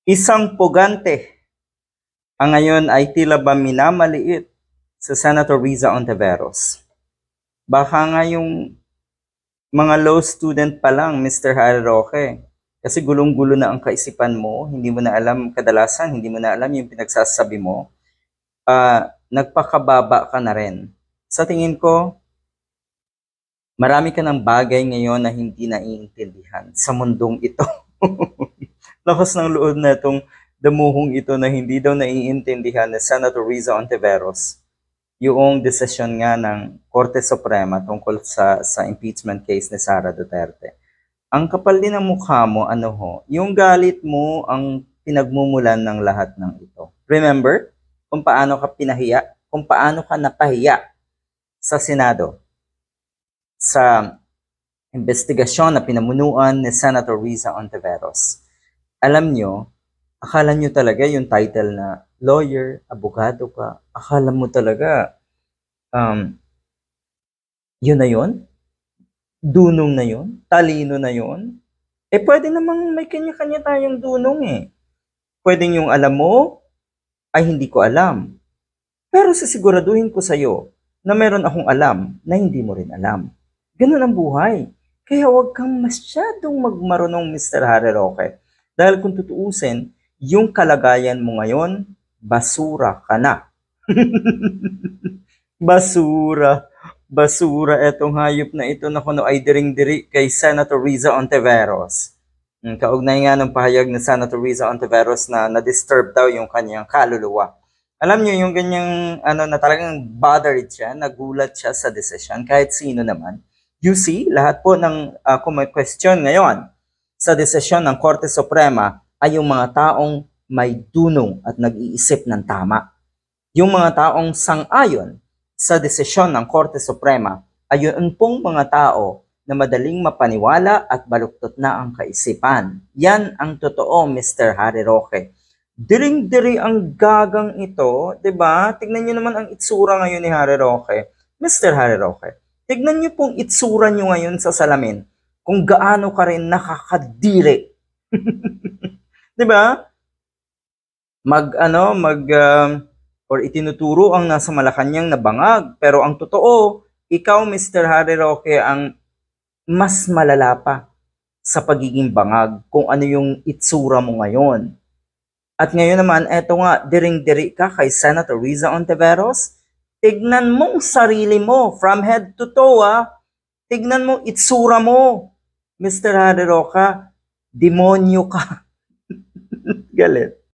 Isang pugante ang ngayon ay tila ba minamaliit sa Senator Riza Ontiveros. Baka nga yung mga law student pa lang, Mr. Harry Roque, kasi gulong-gulo na ang kaisipan mo, hindi mo na alam kadalasan, hindi mo na alam yung pinagsasabi mo, nagpakababa ka na rin. Sa tingin ko, marami ka ng bagay ngayon na hindi naiintindihan sa mundong ito. Lakas ng loob na itong damuhong ito na hindi daw naiintindihan ni Senator Riza Ontiveros yung desisyon nga ng Korte Suprema tungkol sa impeachment case ni Sara Duterte. Ang kapal din ng mukha mo, yung galit mo ang pinagmumulan ng lahat ng ito. Remember kung paano ka pinahiya, kung paano ka napahiya sa Senado sa investigasyon na pinamunuan ni Senator Riza Ontiveros. Alam nyo, akala nyo talaga yung title na lawyer, abogado ka, akala mo talaga, yun na yun? Dunong na yun? Talino na yun? Pwede namang may kanya-kanya tayong dunong eh. Pwedeng yung alam mo, ay hindi ko alam. Pero sisiguraduhin ko sa'yo na meron akong alam na hindi mo rin alam. Ganun ang buhay. Kaya huwag kang masyadong magmarunong, Mr. Harry Roque. Dahil kung tutuusin, yung kalagayan mo ngayon, basura ka na. Basura. Basura etong hayop na ito na kuno ay diring-diri kay Senator Riza Ontiveros. Kaugnay nga ng pahayag ni Senator Riza Ontiveros na na-disturb daw yung kanyang kaluluwa. Alam niyo yung ganyang na talagang bothered siya, nagulat siya sa decision kahit sino naman. You see, lahat po ng kung may question ngayon sa desisyon ng Korte Suprema ay yung mga taong may dunong at nag-iisip ng tama. Yung mga taong sang-ayon sa desisyon ng Korte Suprema ay yun pong mga tao na madaling mapaniwala at baluktot na ang kaisipan. Yan ang totoo, Mr. Harry Roque. Diring-diri ang gagang ito, 'di ba? Tignan niyo naman ang itsura ngayon ni Harry Roque. Mr. Harry Roque, tignan niyo pong itsura niyo ngayon sa salamin kung gaano ka rin nakakadiri. 'Di ba? Or itinuturo ang nasa Malacanang na bangag, pero ang totoo, ikaw Mr. Harry Roque ang mas malala pa sa pagiging bangag kung ano yung itsura mo ngayon. At ngayon naman, eto nga, diring-diri ka kay Senator Riza Ontiveros. Tignan mo sarili mo from head to toe, Tignan mo itsura mo. Mr. Harry Roque, demonyo ka. Galit.